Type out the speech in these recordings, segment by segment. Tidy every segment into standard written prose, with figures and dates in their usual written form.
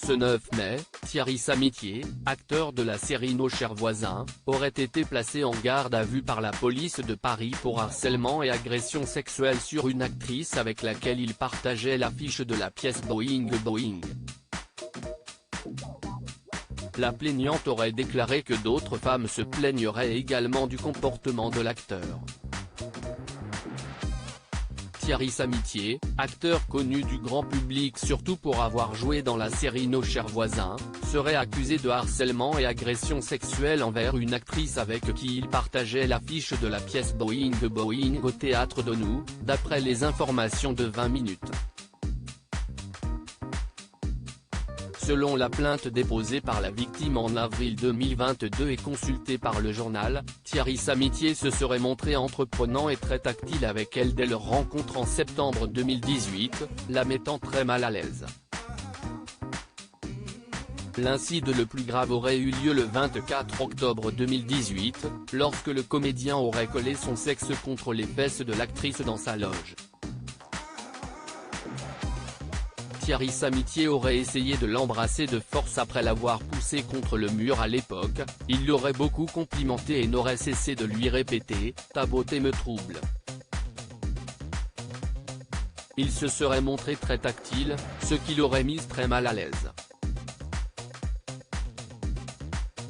Ce 9 mai, Thierry Samitier, acteur de la série Nos chers voisins, aurait été placé en garde à vue par la police de Paris pour harcèlement et agression sexuelle sur une actrice avec laquelle il partageait l'affiche de la pièce Boing Boing. La plaignante aurait déclaré que d'autres femmes se plaigneraient également du comportement de l'acteur. Thierry Samitier, acteur connu du grand public surtout pour avoir joué dans la série Nos chers voisins, serait accusé de harcèlement et agression sexuelle envers une actrice avec qui il partageait l'affiche de la pièce Boing Boing au Théâtre d'Onou, d'après les informations de 20 minutes. Selon la plainte déposée par la victime en avril 2022 et consultée par le journal, Thierry Samitier se serait montré entreprenant et très tactile avec elle dès leur rencontre en septembre 2018, la mettant très mal à l'aise. L'incident le plus grave aurait eu lieu le 24 octobre 2018, lorsque le comédien aurait collé son sexe contre les fesses de l'actrice dans sa loge. Thierry Samitier aurait essayé de l'embrasser de force après l'avoir poussé contre le mur à l'époque, il l'aurait beaucoup complimenté et n'aurait cessé de lui répéter « Ta beauté me trouble ». Il se serait montré très tactile, ce qui l'aurait mise très mal à l'aise.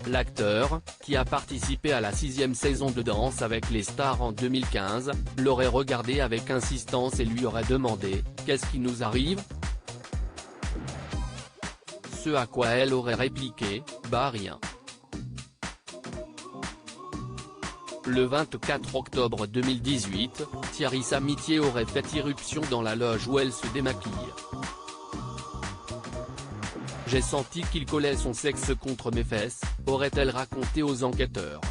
L'acteur, qui a participé à la 6e saison de Danse avec les stars en 2015, l'aurait regardé avec insistance et lui aurait demandé « Qu'est-ce qui nous arrive ? » Ce à quoi elle aurait répliqué « Bah rien ». Le 24 octobre 2018, Thierry Samitier aurait fait irruption dans la loge où elle se démaquille. « J'ai senti qu'il collait son sexe contre mes fesses », aurait-elle raconté aux enquêteurs.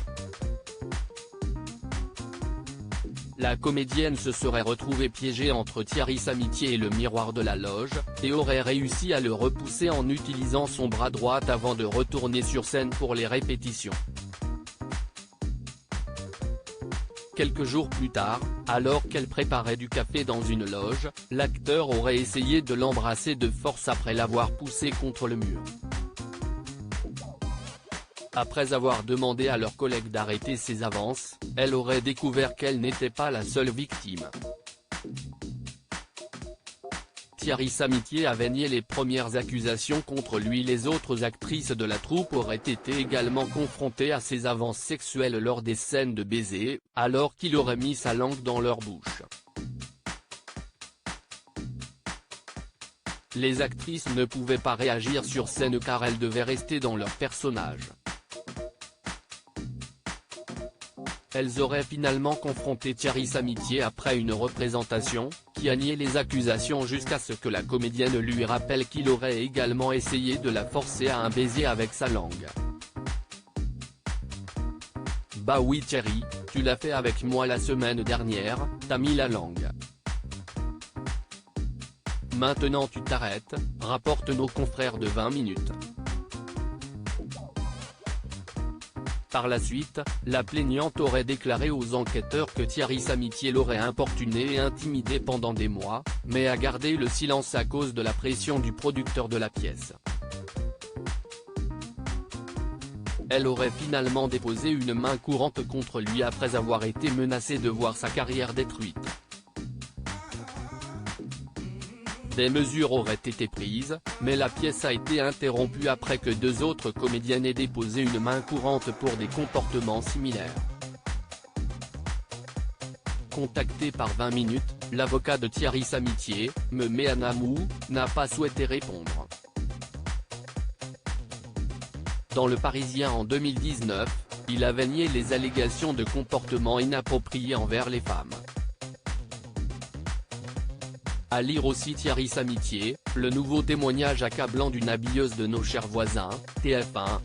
La comédienne se serait retrouvée piégée entre Thierry Samitier et le miroir de la loge, et aurait réussi à le repousser en utilisant son bras droit avant de retourner sur scène pour les répétitions. Quelques jours plus tard, alors qu'elle préparait du café dans une loge, l'acteur aurait essayé de l'embrasser de force après l'avoir poussée contre le mur. Après avoir demandé à leurs collègues d'arrêter ses avances, elle aurait découvert qu'elle n'était pas la seule victime. Thierry Samitier avait nié les premières accusations contre lui. Les autres actrices de la troupe auraient été également confrontées à ses avances sexuelles lors des scènes de baiser, alors qu'il aurait mis sa langue dans leur bouche. Les actrices ne pouvaient pas réagir sur scène car elles devaient rester dans leur personnage. Elles auraient finalement confronté Thierry Samitier après une représentation, qui a nié les accusations jusqu'à ce que la comédienne lui rappelle qu'il aurait également essayé de la forcer à un baiser avec sa langue. « Bah oui Thierry, tu l'as fait avec moi la semaine dernière, t'as mis la langue. Maintenant tu t'arrêtes », rapportent nos confrères de 20 minutes. Par la suite, la plaignante aurait déclaré aux enquêteurs que Thierry Samitier l'aurait importuné et intimidé pendant des mois, mais a gardé le silence à cause de la pression du producteur de la pièce. Elle aurait finalement déposé une main courante contre lui après avoir été menacée de voir sa carrière détruite. Des mesures auraient été prises, mais la pièce a été interrompue après que 2 autres comédiennes aient déposé une main courante pour des comportements similaires. Contacté par 20 minutes, l'avocat de Thierry Samitier, Mehmet Anamou, n'a pas souhaité répondre. Dans Le Parisien en 2019, il avait nié les allégations de comportement inapproprié envers les femmes. À lire aussi Thierry Samitier, le nouveau témoignage accablant d'une habilleuse de Nos chers voisins, TF1.